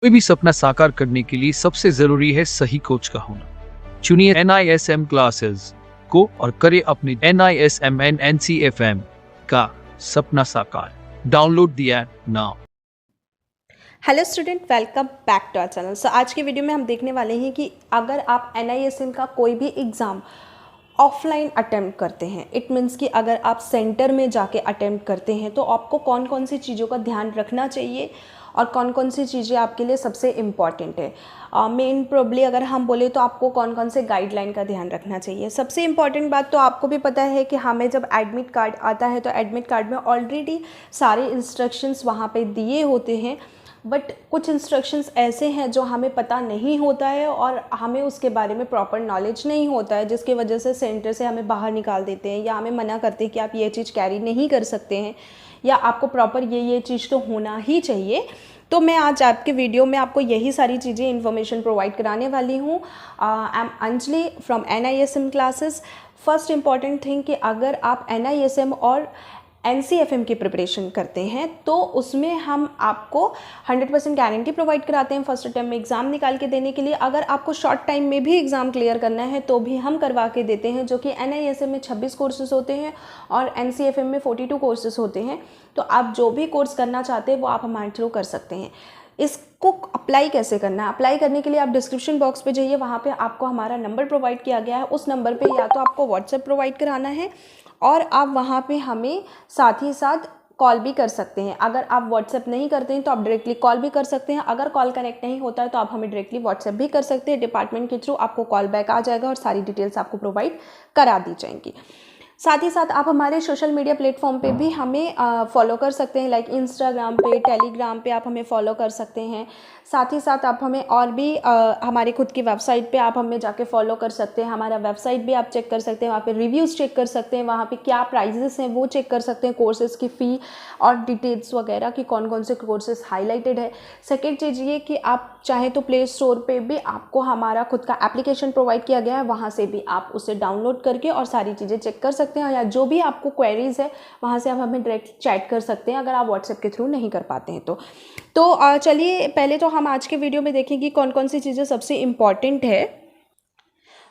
कोई भी सपना साकार करने के लिए सबसे जरूरी है सही कोच का होना। चुनिए NISM क्लासेस को और करें अपने NISM and NCFM का सपना साकार। Download the app now. Hello student, welcome back to our channel. So आज की वीडियो में हम देखने वाले हैं कि अगर आप NISM का कोई भी एग्ज़ाम ऑफलाइन अटेम्प्ट करते हैं, इट मीन्स कि अगर आप सेंटर में जाके अटेम्प्ट करते हैं तो आपको कौन कौन सी चीज़ों का ध्यान रखना चाहिए और कौन कौन सी चीज़ें आपके लिए सबसे इम्पॉर्टेंट है। मेन प्रॉब्ली अगर हम बोले तो आपको कौन कौन से गाइडलाइन का ध्यान रखना चाहिए। सबसे इम्पॉर्टेंट बात तो आपको भी पता है कि हमें जब एडमिट कार्ड आता है तो एडमिट कार्ड में ऑलरेडी सारे इंस्ट्रक्शंस वहाँ पे दिए होते हैं, बट कुछ इंस्ट्रक्शंस ऐसे हैं जो हमें पता नहीं होता है और हमें उसके बारे में प्रॉपर नॉलेज नहीं होता है, जिसकी वजह से सेंटर से हमें बाहर निकाल देते हैं या हमें मना करते हैं कि आप ये चीज़ कैरी नहीं कर सकते हैं या आपको प्रॉपर ये चीज़ तो होना ही चाहिए। तो मैं आज आपके वीडियो में आपको यही सारी चीज़ें इन्फॉर्मेशन प्रोवाइड कराने वाली हूँ। I am Anjali from NISM classes. First important thing कि अगर आप NISM और NCFM की प्रिपरेशन करते हैं तो उसमें हम आपको 100% गारंटी प्रोवाइड कराते हैं फर्स्ट अटैम्प्ट में एग्ज़ाम निकाल के देने के लिए। अगर आपको शॉर्ट टाइम में भी एग्ज़ाम क्लियर करना है तो भी हम करवा के देते हैं, जो कि NISM में 26 कोर्सेज होते हैं और NCFM में 42 कोर्सेज होते हैं। तो आप जो भी कोर्स करना चाहते हैं वो आप हमारे थ्रू कर सकते हैं। इसको अप्लाई कैसे करना है? अप्लाई करने के लिए आप डिस्क्रिप्शन बॉक्स पे जाइए, वहाँ पे आपको हमारा नंबर प्रोवाइड किया गया है। उस नंबर पे या तो आपको व्हाट्सएप प्रोवाइड कराना है और आप वहाँ पे हमें साथ ही साथ कॉल भी कर सकते हैं। अगर आप व्हाट्सएप नहीं करते हैं तो आप डायरेक्टली कॉल भी कर सकते हैं। अगर कॉल कनेक्ट नहीं होता है तो आप हमें डायरेक्टली व्हाट्सएप भी कर सकते हैं। डिपार्टमेंट के थ्रू आपको कॉल बैक आ जाएगा और सारी डिटेल्स आपको प्रोवाइड करा दी जाएंगी। साथ ही साथ आप हमारे सोशल मीडिया प्लेटफॉर्म पे भी हमें फॉलो कर सकते हैं, लाइक इंस्टाग्राम पे, टेलीग्राम पे आप हमें फॉलो कर सकते हैं। साथ ही साथ आप हमें और भी हमारे खुद की वेबसाइट पे आप हमें जाके फॉलो कर सकते हैं। हमारा वेबसाइट भी आप चेक कर सकते हैं, वहाँ पे रिव्यूज़ चेक कर सकते हैं, वहाँ पे क्या प्राइजेस हैं वो चेक कर सकते हैं, कोर्सेज़ की फ़ी और डिटेल्स वगैरह कि कौन कौन से कोर्सेज़ हाईलाइटेड है। सेकेंड चीज़ ये कि आप चाहे तो प्ले स्टोर पे भी आपको हमारा खुद का एप्लीकेशन प्रोवाइड किया गया है, वहाँ से भी आप उसे डाउनलोड करके और सारी चीज़ें चेक कर सकते हैं, या जो भी आपको क्वेरीज़ है वहाँ से आप हमें डायरेक्ट चैट कर सकते हैं अगर आप व्हाट्सएप के थ्रू नहीं कर पाते हैं तो चलिए पहले तो हम आज के वीडियो में देखेंगे कौन कौन सी चीज़ें सबसे इम्पॉर्टेंट है।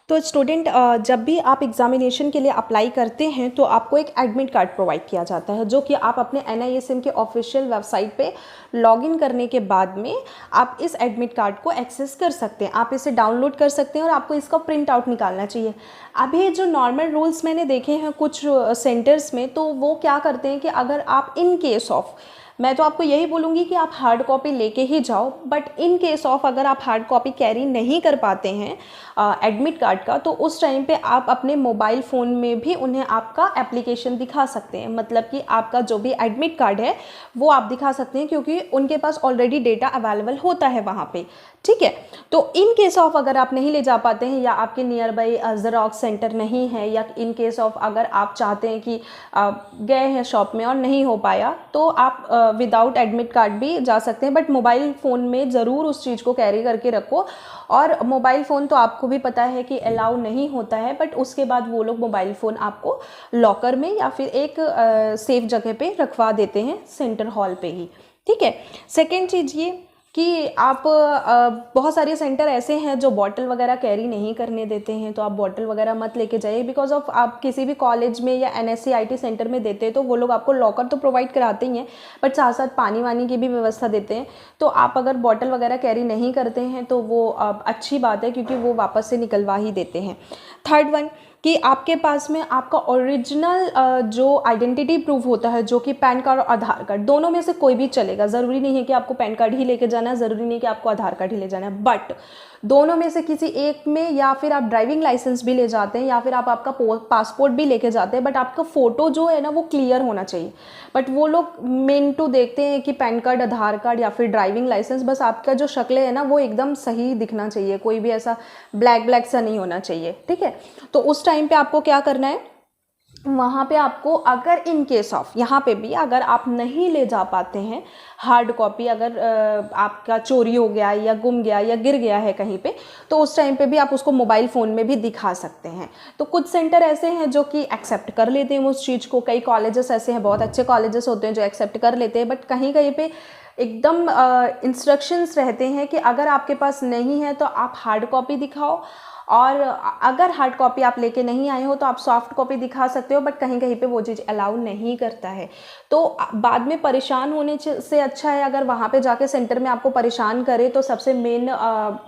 तो स्टूडेंट, जब भी आप एग्जामिनेशन के लिए अप्लाई करते हैं तो आपको एक एडमिट कार्ड प्रोवाइड किया जाता है, जो कि आप अपने NISM के ऑफिशियल वेबसाइट पे लॉगिन करने के बाद में आप इस एडमिट कार्ड को एक्सेस कर सकते हैं। आप इसे डाउनलोड कर सकते हैं और आपको इसका प्रिंट आउट निकालना चाहिए। अभी जो नॉर्मल रूल्स मैंने देखे हैं कुछ सेंटर्स में, तो वो क्या करते हैं कि अगर आप इन केस ऑफ, मैं तो आपको यही बोलूँगी कि आप हार्ड कॉपी लेके ही जाओ, बट इन केस ऑफ अगर आप हार्ड कॉपी कैरी नहीं कर पाते हैं एडमिट कार्ड का, तो उस टाइम पे आप अपने मोबाइल फ़ोन में भी उन्हें आपका एप्लीकेशन दिखा सकते हैं। मतलब कि आपका जो भी एडमिट कार्ड है वो आप दिखा सकते हैं, क्योंकि उनके पास ऑलरेडी डेटा अवेलेबल होता है वहाँ पे। ठीक है, तो इन केस ऑफ अगर आप नहीं ले जा पाते हैं या आपके नियर बाई ज़ेरॉक्स सेंटर नहीं है, या इन केस ऑफ अगर आप चाहते हैं कि गए हैं शॉप में और नहीं हो पाया, तो आप विदाउट एडमिट कार्ड भी जा सकते हैं, बट मोबाइल फ़ोन में ज़रूर उस चीज़ को कैरी करके रखो। और मोबाइल फ़ोन तो आपको भी पता है कि अलाउ नहीं होता है, बट उसके बाद वो लोग मोबाइल फ़ोन आपको लॉकर में या फिर एक सेफ जगह पे रखवा देते हैं सेंटर हॉल पे ही। ठीक है, सेकेंड चीज़ ये कि आप बहुत सारे सेंटर ऐसे हैं जो बॉटल वगैरह कैरी नहीं करने देते हैं, तो आप बॉटल वगैरह मत लेके जाइए। बिकॉज ऑफ आप किसी भी कॉलेज में या NSC IT सेंटर में देते हैं तो वो लोग आपको लॉकर तो प्रोवाइड कराते ही हैं, बट साथ साथ पानी वानी की भी व्यवस्था देते हैं। तो आप अगर बॉटल वगैरह कैरी नहीं करते हैं तो वो अच्छी बात है, क्योंकि वो वापस से निकलवा ही देते हैं। थर्ड वन कि आपके पास में आपका ओरिजिनल जो आइडेंटिटी प्रूफ होता है, जो कि पैन कार्ड और आधार कार्ड, दोनों में से कोई भी चलेगा। ज़रूरी नहीं है कि आपको पैन कार्ड ही लेके जाना है, ज़रूरी नहीं है कि आपको आधार कार्ड ही ले जाना है, बट दोनों में से किसी एक में, या फिर आप ड्राइविंग लाइसेंस भी ले जाते हैं, या फिर आप आपका पासपोर्ट भी लेके जाते हैं, बट आपका फ़ोटो जो है ना वो क्लियर होना चाहिए। बट वो लोग मेन टू देखते हैं कि पैन कार्ड, आधार कार्ड या फिर ड्राइविंग लाइसेंस, बस आपका जो शक्ल है ना वो एकदम सही दिखना चाहिए, कोई भी ऐसा ब्लैक सा नहीं होना चाहिए। ठीक है, तो उस टाइम पे आपको क्या करना है, वहाँ पे आपको अगर इन केस ऑफ यहाँ पे भी अगर आप नहीं ले जा पाते हैं हार्ड कॉपी, अगर आपका चोरी हो गया या गुम गया या गिर गया है कहीं पे, तो उस टाइम पे भी आप उसको मोबाइल फ़ोन में भी दिखा सकते हैं। तो कुछ सेंटर ऐसे हैं जो कि एक्सेप्ट कर लेते हैं उस चीज़ को, कई कॉलेजेस ऐसे हैं, बहुत अच्छे कॉलेजेस होते हैं जो एक्सेप्ट कर लेते हैं, बट कहीं कहीं पे एकदम इंस्ट्रक्शंस रहते हैं कि अगर आपके पास नहीं है तो आप हार्ड कॉपी दिखाओ, और अगर हार्ड कॉपी आप लेके नहीं आए हो तो आप सॉफ्ट कॉपी दिखा सकते हो, बट कहीं कहीं पे वो चीज़ अलाउ नहीं करता है। तो बाद में परेशान होने से अच्छा है अगर वहाँ पे जाके सेंटर में आपको परेशान करे, तो सबसे मेन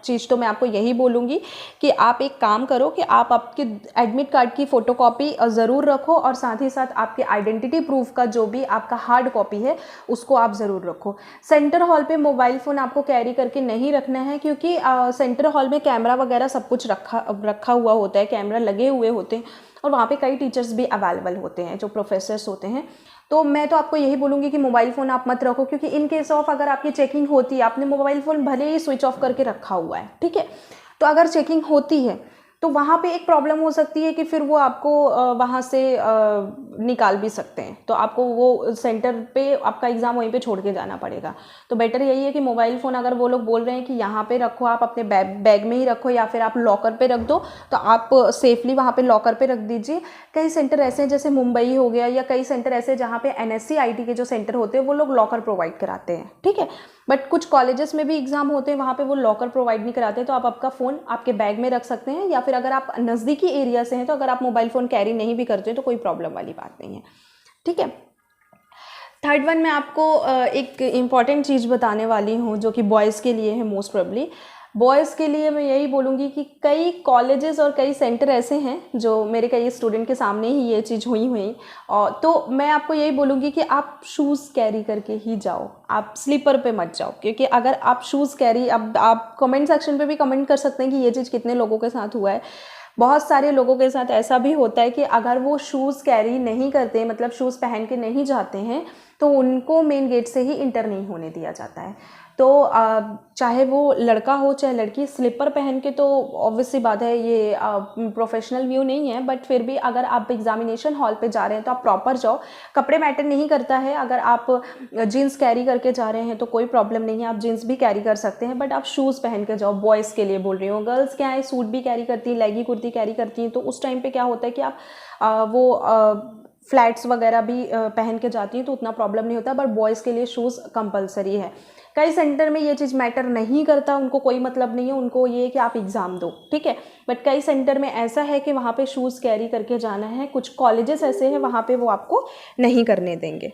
चीज़ तो मैं आपको यही बोलूँगी कि आप एक काम करो कि आप आपके एडमिट कार्ड की फ़ोटोकॉपी ज़रूर रखो, और साथ ही साथ आपके आइडेंटिटी प्रूफ का जो भी आपका हार्ड कॉपी है उसको आप ज़रूर रखो। सेंटर हॉल पे मोबाइल फ़ोन आपको कैरी करके नहीं रखना है, क्योंकि सेंटर हॉल में कैमरा वगैरह सब कुछ रखा हुआ होता है, कैमरा लगे हुए होते हैं, और वहाँ पे कई टीचर्स भी अवेलेबल होते हैं जो प्रोफेसर्स होते हैं। तो मैं तो आपको यही बोलूँगी कि मोबाइल फ़ोन आप मत रखो, क्योंकि इन केस ऑफ अगर आपकी चेकिंग होती है, आपने मोबाइल फ़ोन भले ही स्विच ऑफ करके रखा हुआ है, ठीक है, तो अगर चेकिंग होती है तो वहाँ पे एक प्रॉब्लम हो सकती है कि फिर वो आपको वहाँ से निकाल भी सकते हैं, तो आपको वो सेंटर पे आपका एग्ज़ाम वहीं पे छोड़ के जाना पड़ेगा। तो बेटर यही है कि मोबाइल फ़ोन अगर वो लोग बोल रहे हैं कि यहाँ पे रखो, आप अपने बैग में ही रखो, या फिर आप लॉकर पे रख दो, तो आप सेफली वहाँ पे लॉकर पे रख दीजिए। कई सेंटर ऐसे हैं जैसे मुंबई हो गया, या कई सेंटर ऐसे जहाँ पे NSC-IT के जो सेंटर होते हैं वो लोग लॉकर प्रोवाइड कराते हैं, ठीक है। बट कुछ कॉलेजेस में भी एग्ज़ाम होते हैं, वहाँ पे वो लॉकर प्रोवाइड नहीं कराते, तो आप आपका फ़ोन आपके बैग में रख सकते हैं, या फिर अगर आप नज़दीकी एरिया से हैं तो अगर आप मोबाइल फ़ोन कैरी नहीं भी करते तो कोई प्रॉब्लम वाली बात नहीं है, ठीक है। थर्ड वन मैं आपको एक इम्पॉर्टेंट चीज़ बताने वाली हूँ जो कि बॉयज़ के लिए है। मोस्ट प्रोबेबली बॉयज़ के लिए मैं यही बोलूँगी कि कई कॉलेजेस और कई सेंटर ऐसे हैं जो मेरे कई स्टूडेंट के सामने ही ये चीज़ हुई और तो मैं आपको यही बोलूँगी कि आप शूज़ कैरी करके ही जाओ, आप स्लीपर पे मत जाओ, क्योंकि अगर आप शूज़ कैरी, अब आप कमेंट सेक्शन पे भी कमेंट कर सकते हैं कि ये चीज़ कितने लोगों के साथ हुआ है। बहुत सारे लोगों के साथ ऐसा भी होता है कि अगर वो शूज़ कैरी नहीं करते, मतलब शूज़ पहन के नहीं जाते हैं, तो उनको मेन गेट से ही इंटर नहीं होने दिया जाता है। तो चाहे वो लड़का हो चाहे लड़की, स्लीपर पहन के, तो ऑब्वियस सी बात है ये प्रोफेशनल व्यू नहीं है, बट फिर भी अगर आप एग्जामिनेशन हॉल पे जा रहे हैं तो आप प्रॉपर जाओ। कपड़े मैटर नहीं करता है, अगर आप जीन्स कैरी करके जा रहे हैं तो कोई प्रॉब्लम नहीं है, आप जीन्स भी कैरी कर सकते हैं, बट आप शूज़ पहन के जाओ। बॉयज़ के लिए बोल रही हूँ, गर्ल्स क्या है, सूट भी कैरी करती हैं, लेगी कुर्ती कैरी करती हैं, तो उस टाइम पर क्या होता है कि आप वो फ्लैट्स वगैरह भी पहन के जाती हैं तो उतना प्रॉब्लम नहीं होता, बट बॉयज़ के लिए शूज़ कंपलसरी है। कई सेंटर में ये चीज़ मैटर नहीं करता, उनको कोई मतलब नहीं है, उनको ये है कि आप एग्ज़ाम दो, ठीक है। बट कई सेंटर में ऐसा है कि वहाँ पे शूज़ कैरी करके जाना है, कुछ कॉलेजेस ऐसे हैं वहाँ पे वो आपको नहीं करने देंगे।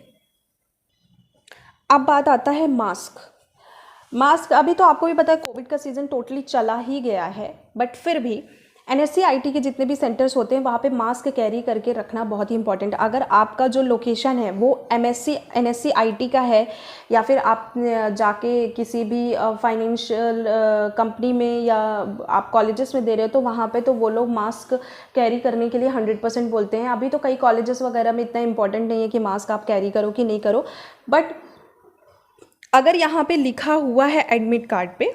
अब बात आता है मास्क। अभी तो आपको भी पता है कोविड का सीज़न टोटली चला ही गया है, बट फिर भी NSC-IT के जितने भी सेंटर्स होते हैं वहाँ पे मास्क कैरी करके रखना बहुत ही इंपॉर्टेंट। अगर आपका जो लोकेशन है वो NSC-IT का है, या फिर आप जाके किसी भी फाइनेंशियल कंपनी में या आप कॉलेजेस में दे रहे हो, तो वहाँ पे तो वो लोग मास्क कैरी करने के लिए 100% बोलते हैं। अभी तो कई कॉलेजेस वगैरह में इतना इंपॉर्टेंट नहीं है कि मास्क आप कैरी करो कि नहीं करो, बट अगर यहाँ पे लिखा हुआ है एडमिट कार्ड पे,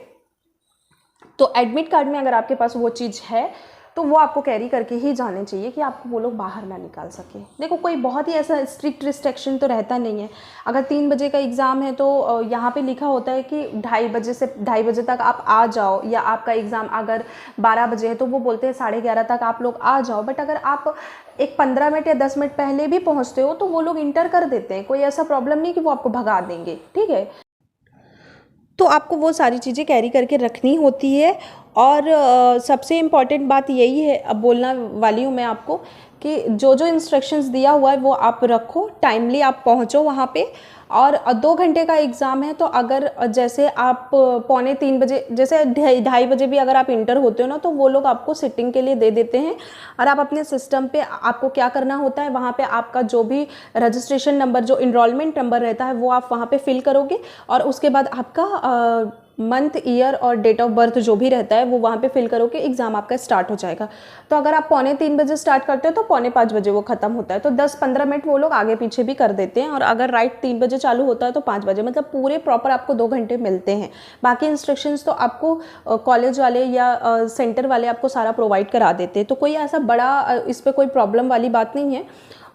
तो एडमिट कार्ड में अगर आपके पास वो चीज़ है तो वो आपको कैरी करके ही जाने चाहिए कि आपको वो लोग बाहर ना निकाल सके। देखो कोई बहुत ही ऐसा स्ट्रिक्ट रिस्ट्रिक्शन तो रहता नहीं है। अगर 3 बजे का एग्ज़ाम है तो यहाँ पे लिखा होता है कि 2:30 बजे से 2:30 बजे तक आप आ जाओ, या आपका एग्ज़ाम अगर 12 बजे है तो वो बोलते हैं 11:30 तक आप लोग आ जाओ। बट अगर आप एक 15 मिनट या 10 मिनट पहले भी पहुँचते हो तो वो लोग इंटर कर देते हैं, कोई ऐसा प्रॉब्लम नहीं कि वो आपको भगा देंगे, ठीक है। तो आपको वो सारी चीज़ें कैरी करके रखनी होती है। और सबसे इम्पॉर्टेंट बात यही है, अब बोलना वाली हूँ मैं आपको, कि जो जो इंस्ट्रक्शंस दिया हुआ है वो आप रखो, टाइमली आप पहुँचो वहाँ पे। और 2 घंटे का एग्ज़ाम है, तो अगर जैसे आप 2:45 बजे, जैसे 2:30 बजे भी अगर आप इंटर होते हो ना, तो वो लोग आपको सिटिंग के लिए दे देते हैं, और आप अपने सिस्टम पे आपको क्या करना होता है, वहाँ पे आपका जो भी रजिस्ट्रेशन नंबर, जो इनरोलमेंट नंबर रहता है, वो आप वहाँ पे फिल करोगे, और उसके बाद आपका मंथ, ईयर और डेट ऑफ बर्थ जो भी रहता है वो वहाँ पे फिल करोगे, एग्ज़ाम आपका स्टार्ट हो जाएगा। तो अगर आप 2:45 बजे स्टार्ट करते हो तो 4:45 बजे वो ख़त्म होता है, तो 10-15 मिनट वो लोग आगे पीछे भी कर देते हैं। और अगर राइट 3 बजे चालू होता है तो 5 बजे, मतलब पूरे प्रॉपर आपको 2 घंटे मिलते हैं। बाकी इंस्ट्रक्शंस तो आपको कॉलेज वाले या सेंटर वाले आपको सारा प्रोवाइड करा देते हैं, तो कोई ऐसा बड़ा इस पर कोई प्रॉब्लम वाली बात नहीं है।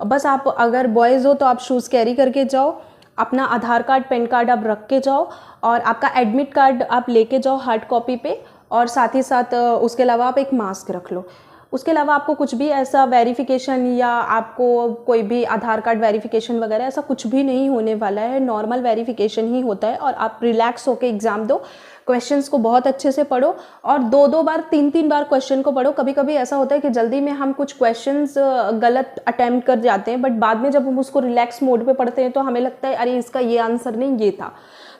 बस आप अगर बॉयज़ हो तो आप शूज़ कैरी करके जाओ, अपना आधार कार्ड, पैन कार्ड आप रख के जाओ, और आपका एडमिट कार्ड आप लेके जाओ हार्ड कॉपी पे, और साथ ही साथ उसके अलावा आप एक मास्क रख लो। उसके अलावा आपको कुछ भी ऐसा वेरिफिकेशन या आपको कोई भी आधार कार्ड वेरिफिकेशन वगैरह ऐसा कुछ भी नहीं होने वाला है। नॉर्मल वेरिफिकेशन ही होता है और आप रिलैक्स होकर एग्ज़ाम दो। क्वेश्चंस को बहुत अच्छे से पढ़ो और 2-2 बार 3-3 बार क्वेश्चन को पढ़ो। कभी कभी ऐसा होता है कि जल्दी में हम कुछ क्वेश्चंस गलत अटैम्प्ट कर जाते हैं, बट बाद में जब हम उसको रिलैक्स मोड पे पढ़ते हैं तो हमें लगता है अरे इसका ये आंसर नहीं, ये था।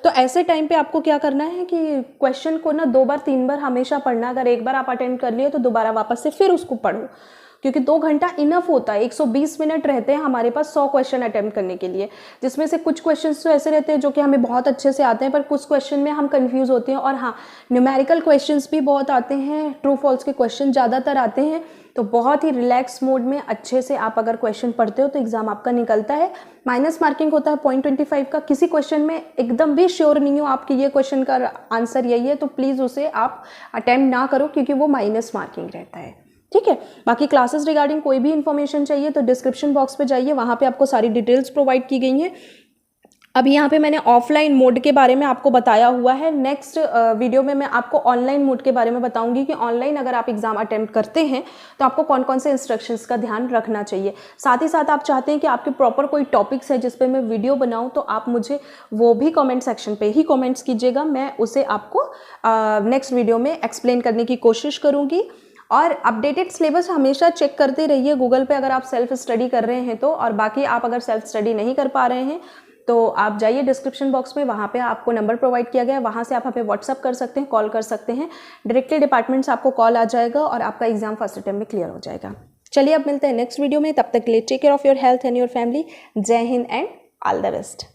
तो ऐसे टाइम पे आपको क्या करना है कि क्वेश्चन को ना 2 बार 3 बार हमेशा पढ़ना। अगर एक बार आप अटेंड कर लिए तो दोबारा वापस से फिर उसको पढ़ो, क्योंकि 2 घंटा इनफ होता है। 120 मिनट रहते हैं हमारे पास 100 क्वेश्चन अटेम्प्ट करने के लिए, जिसमें से कुछ क्वेश्चंस तो ऐसे रहते हैं जो कि हमें बहुत अच्छे से आते हैं, पर कुछ क्वेश्चन में हम कंफ्यूज होते हैं। और हाँ, न्यूमेरिकल क्वेश्चंस भी बहुत आते हैं, ट्रू फॉल्स के क्वेश्चन ज़्यादातर आते हैं। तो बहुत ही रिलैक्स मोड में अच्छे से आप अगर क्वेश्चन पढ़ते हो तो एग्ज़ाम आपका निकलता है। माइनस मार्किंग होता है 0.25 का। किसी क्वेश्चन में एकदम भी श्योर नहीं हो आपकी ये क्वेश्चन का आंसर यही है तो प्लीज़ उसे आप अटेम्प्ट ना करो, क्योंकि वो माइनस मार्किंग रहता है। ठीक है। बाकी क्लासेस रिगार्डिंग कोई भी इन्फॉर्मेशन चाहिए तो डिस्क्रिप्शन बॉक्स पे जाइए, वहाँ पे आपको सारी डिटेल्स प्रोवाइड की गई हैं। अब यहाँ पे मैंने ऑफलाइन मोड के बारे में आपको बताया हुआ है। नेक्स्ट वीडियो में मैं आपको ऑनलाइन मोड के बारे में बताऊंगी कि ऑनलाइन अगर आप एग्जाम अटेम्प्ट करते हैं तो आपको कौन कौन से इंस्ट्रक्शंस का ध्यान रखना चाहिए। साथ ही साथ आप चाहते हैं कि आपके प्रॉपर कोई टॉपिक्स है जिस पे मैं वीडियो बनाऊं तो आप मुझे वो भी कमेंट सेक्शन पे ही कमेंट्स कीजिएगा, मैं उसे आपको नेक्स्ट वीडियो में एक्सप्लेन करने की कोशिश करूँगी। और अपडेटेड सिलेबस हमेशा चेक करते रहिए गूगल पे अगर आप सेल्फ स्टडी कर रहे हैं तो। और बाकी आप अगर सेल्फ स्टडी नहीं कर पा रहे हैं तो आप जाइए डिस्क्रिप्शन बॉक्स में, वहाँ पे आपको नंबर प्रोवाइड किया गया है, वहाँ से आप हमें व्हाट्सअप कर सकते हैं, कॉल कर सकते हैं। डायरेक्टली डिपार्टमेंट से आपको कॉल आ जाएगा और आपका एग्जाम फर्स्ट अटेम्प्ट में क्लियर हो जाएगा। चलिए अब मिलते हैं नेक्स्ट वीडियो में, तब तक के लिए take care of your health and your family. जय हिंद एंड ऑल द बेस्ट।